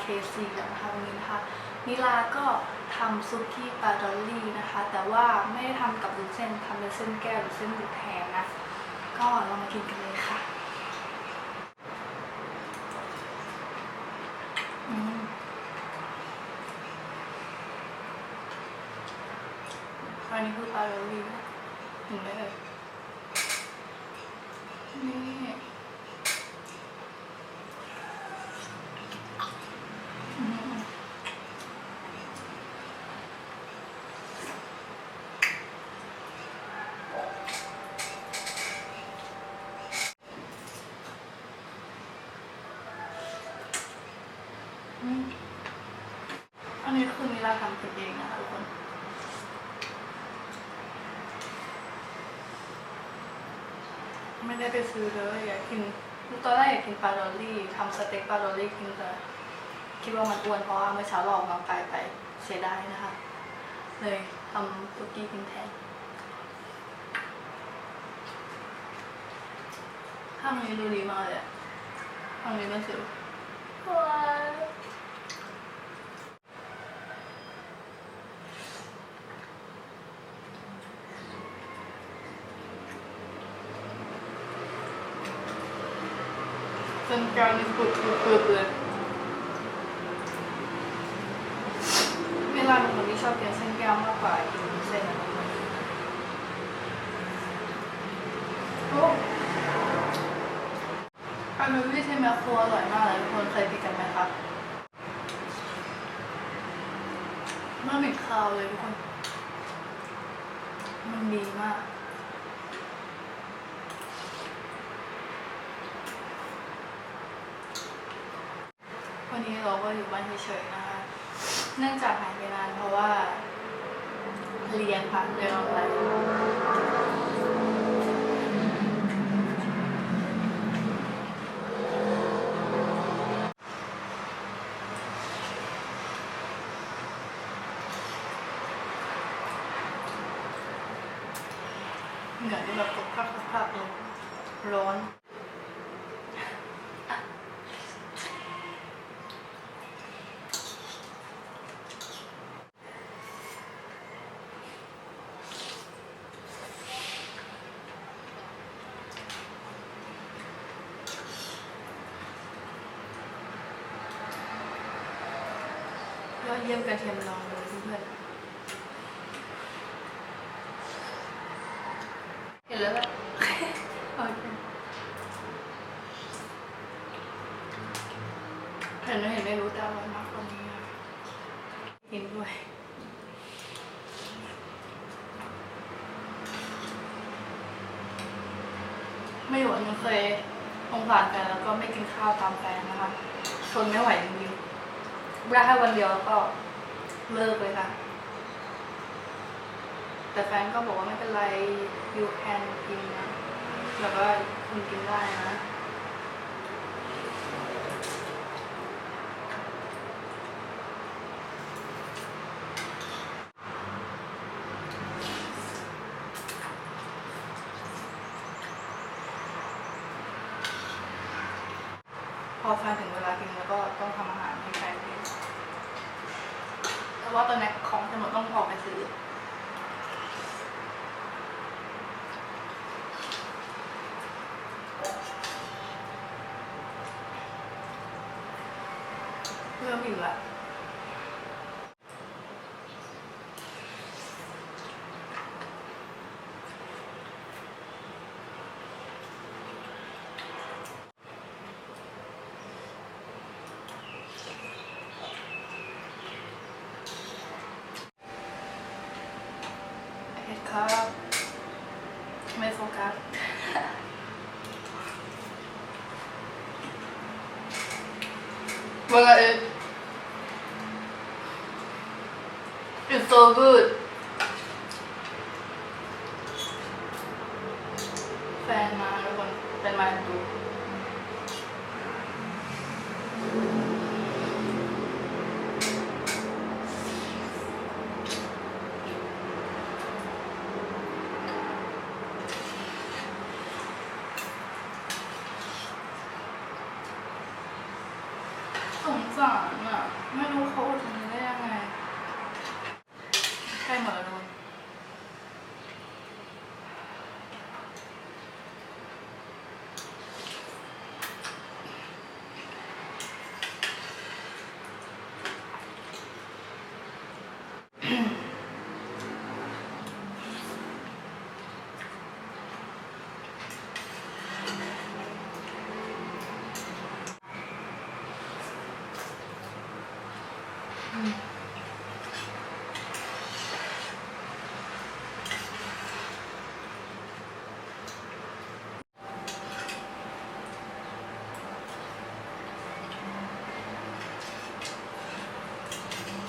KFC กันนะคะวันนี้นะคะนิลาก็ทำซุกี้ปลาดอลลี่นะคะแต่ว่าไม่ได้ทำกับวุ้นเส้นทำเป็นเส้นแก้วหรือเส้นบุกแทนนะก็เรามากินกันเลยค่ะอันนี้คือปลาดอลลี่เห็นไหมเอ่ยนี่อันนี้คือนิลาทำเองนะคะทุกคนไม่ได้ไปซื้อเลยอยากกินตอนแรกอยากกินปลาดอลลี่ทำสเต็กปลาดอลลี่กินแต่คิดว่ามันอ้วนเพราะว่าเมื่อเช้าเราออกกำลังกายไปเสียดายนะคะเลยทำซุกี้กินแทนข้างนี้ดูดีมากเลยข้างนี้มันสวยเส้นแก้วนี่กรุบเลยเวลาเป็นคนที่ชอบกินเส้นแก้วมากกว่ากินเส้นอะไรโอ้อันนี้ที่ใช้แมคโครอร่อยมากเลยทุกคนเคยกินกันไหมคะไม่เหม็นคาวเลยทุกคนมันดีมากวันนี้เราก็อยู่บ้านเฉยๆนะคะเนื่องจากหายไปนานเพราะว่าเรียนค่ะเรียนออนไลน์เหนื่อยแบบตกพักเลยร้อนยอดเยี่ยมกระเทียมดองเลยเพื่อนเห็นแล้วแบบเห็นไม่รู้แต่อร่อยมากตรงนี้กินด้วยไม่อยู่ยังเคยคงผ่านกันแล้วก็ไม่กินข้าวตามแฟนนะคะทนไม่ไหวจริงๆได้แค่วันเดียวแล้วก็เลิกเลยค่ะแต่แฟนก็บอกว่าไม่เป็นไร you can กินนะแล้วก็คุณกินได้นะพอแฟนถึงเวลากินแล้วก็ต้องทำอาหารให้แฟนกินแต่ว่าตอนนี้ของจะหมดต้องออกไปซื้อเริ่มอิ่มละครับไม่โฟกัสว่าไงIt's so good แฟนมาทุกคนเป็นมาดูสง สารอ่ะไม่รู้เขาอดทนได้ยังไงใกล้หมดแล้วทุกคน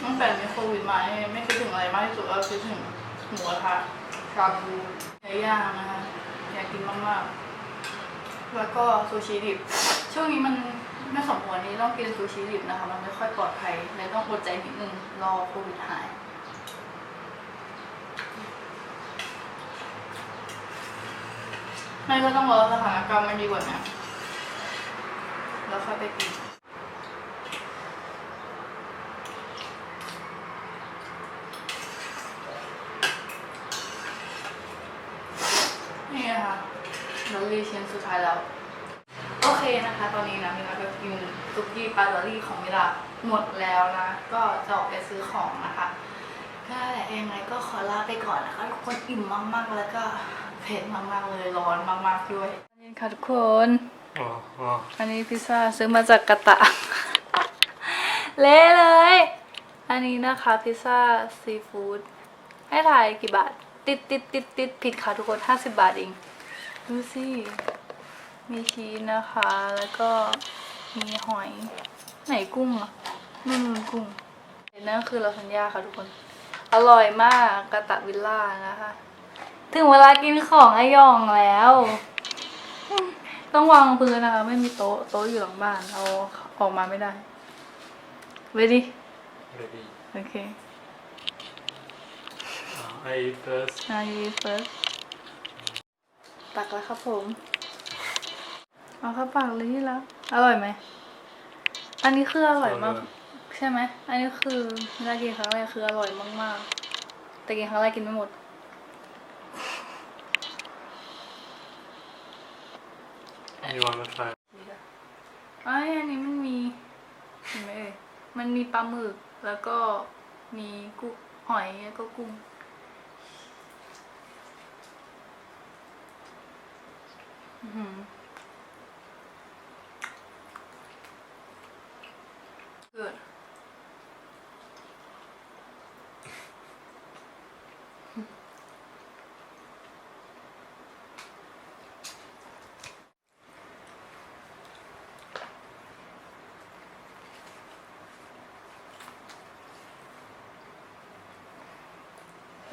ตั้งแต่มีโควิดมาไม่คิดถึงอะไรมากที่สุดก็คิดถึงหมูกระทะชาบูเนื้อย่างนะคะอยากกินมากๆแล้วก็ซูชิดิบช่วงนี้มันไม่สมควรที่ต้องกินซูชิดิบนะคะมันไม่ค่อยปลอดภัยเลยต้องอดใจนิดนึงรอโควิดหายไม่ก็ต้องรอสถานการณ์มันดีกว่านี้แล้วค่อยไปกินนี่นะคะเรารีชิ้นสุดท้ายแล้วโอเคนะคะตอนนี้นะมิลาก็กินซุกี้ปลาดอลลี่ของมิลาหมดแล้วนะก็จะออกไปซื้อของนะคะก็ยังไงก็ขอลาไปก่อนนะคะทุกคนอิ่มมากๆแล้วก็เผ็ดมากๆเลยร้อนมากๆด้วยนี่ค่ะทุกคนอันนี้พิซซ่าซื้อมาจากกะตะ เละเลยอันนี้นะคะพิซซ่าซีฟู้ดให้ถ่ายกี่บาทติดผิดค่ะทุกคน50 บาทเองดูสิมีชีสนะคะแล้วก็มีหอยไหนกุ้งอ่ะไม่มีกุ้งนั่นคือลาซานญ่าค่ะทุกคนอร่อยมากกะตะวิลล่านะคะถึงเวลากินของอะยองแล้วต้องวางพื้นนะคะไม่มีโต๊ะอยู่หลังบ้านเอาออกมาไม่ได้ready โอเคI eat first. you eat first ตักแล้วครับผมเอาเข้าปากเลยที่แล้วอร่อยไหมอันนี้คืออร่อยมากใช่ไหมอันนี้คือเวลากินครั้งแรกคืออร่อยมากๆแต่กินครั้งแรกกินไม่หมดYou wanna try? อันนี้มันมีเห็นไหมเอ่ยมันมีปลาหมึกแล้วก็มีกุ้งหอยแล้วก็กุ้งเกิด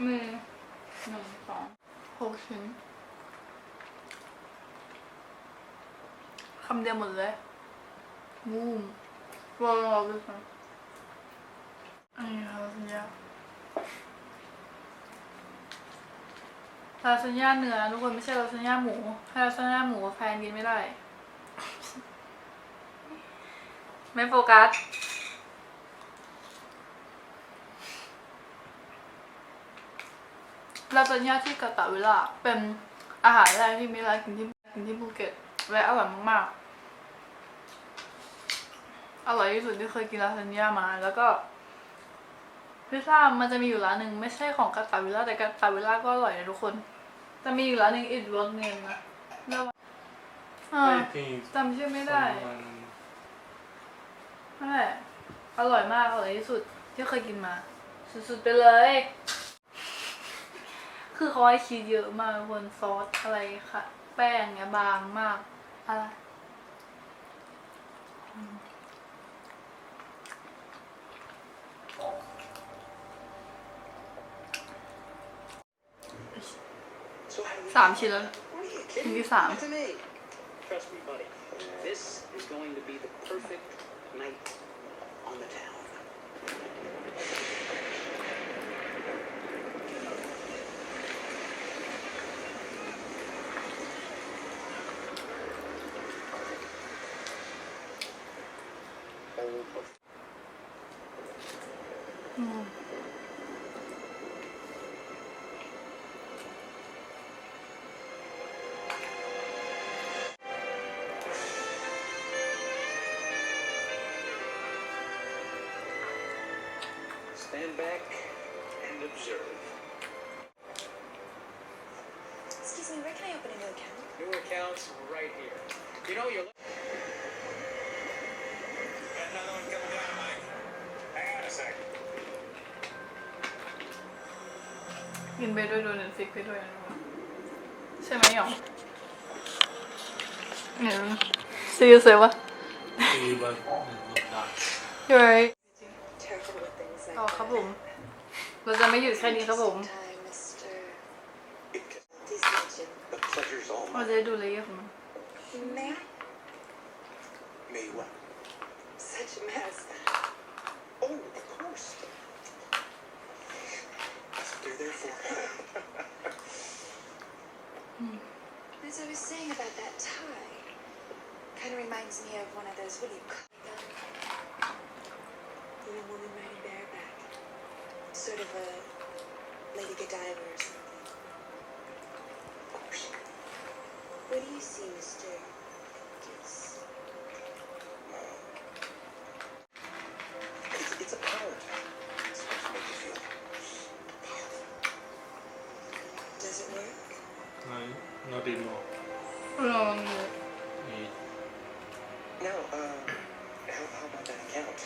มี1 2 6 ชิ้นคำเดียวหมดเลยบูมรอดูสิอันนี้ลาซานญ่าเนื้อทุกคนไม่ใช่ลาซานญ่าหมูถ้าลาซานญ่าหมูแฟนกินไม่ได้ ไม่โฟกัสลาซานญ่าที่กะตะวิลล่าเป็นอาหารแรกที่มิลากินที่ภูเก็ตและอร่อยมากๆอร่อยที่สุดที่เคยกินลาซานญ่ามาแล้วก็พิซซ่ามันจะมีอยู่ร้านหนึ่งไม่ใช่ของกะตะวิลล่าแต่กะตะวิลล่าก็อร่อยนะทุกคนจะมีอยู่ร้านหนึ่งอิดวอลเนมนะจำชื่อไม่ได้นั่นแหละอร่อยมากอร่อยที่สุดที่เคยกินมาสุดๆไปเลยคือเขาให้ชีสเยอะมากบนซอสอะไรค่ะแป้งเนี่ยบางมากอะไร3 ชิ้นแล้วชิ้นที่ 3 Trust me, buddy. This is going to be the perfect night on the town. stand back and observe. Excuse me, where can I open a new account? New accounts right here. You know, you're. Got another one coming down, Mike. Hang on a sec. กินไปด้วยดู Netflix ไปด้วยนะใช่ไหมหยองเนี่ยซีเซวะ See, but not. You're right Careful with things like อ๋อครับผมเราจะไม่หยุดแค่นี้ครับผม Time, Mr. It, Please mention. the pleasure's all เรา mine. จะได้ดูเลยของมัน May I? May what? Such a mess. Oh, of course. That's what they're there for. As I was saying about that tie, kind of reminds me of one of those, what do you call them? The young woman riding bareback. Sort of a Lady Godiva or something. Of course. What do you see, Mr. Gibbs? It's a power tie. It's supposed to make you feel powerful. Does it work? No, not anymore. ลองดู Eight. Now, how about that account?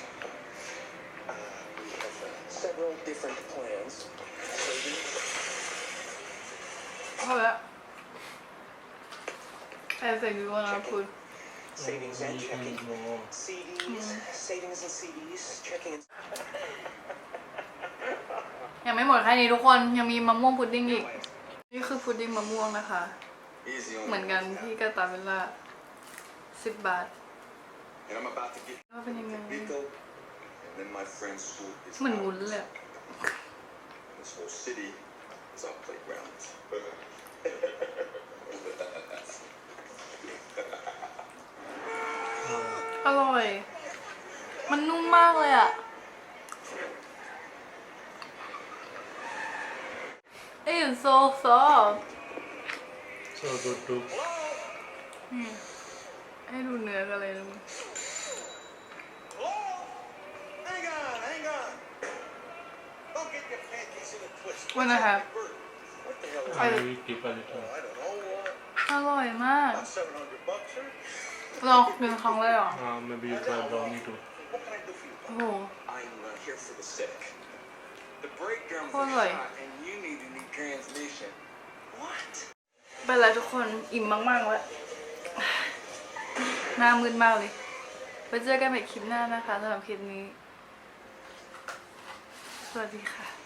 We have several different plans. Savings, พอแล้วไอ้เสกดูว่าเราพูด savings and Only checking. and more. CDs, savings and CDs, checking and... ยังไม่หมดแค่นี้ทุกคนยังมีมะม่วงพุดดิ้งอีก นี่คือพุดดิ้งมะม่วงนะคะ Easy on เหมือนกันที่กาตาเวลล่า10 บาท And I'm about to get ว่าเป็นยังไง Rico, and then my friend's school is เหมือน out. วุ้นเลยอะ This whole city is our playground. อร่อย มันนุ่มมากเลยอ่ะ It's so soft So good too. ให้ดูเนื้อกันเลยนะ Hello? Hang on. Don't get your pancakes in a twist. One and a half. What the hell is I- I will keep a little. I don't know. อร่อยมาก About $700, sir. ลองกินครั้งแรกเหรอ Maybe you try brownie too. What can I do for you? โอ้โห I'm here for the sick. The brake drums Ôi are giời. shot and you need a new transmission. What? ไปแล้วทุกคนอิ่มมากๆแล้วหน้ามืดมากเลยไปเจอกันใหม่คลิปหน้านะคะสำหรับคลิปนี้ สวัสดีค่ะ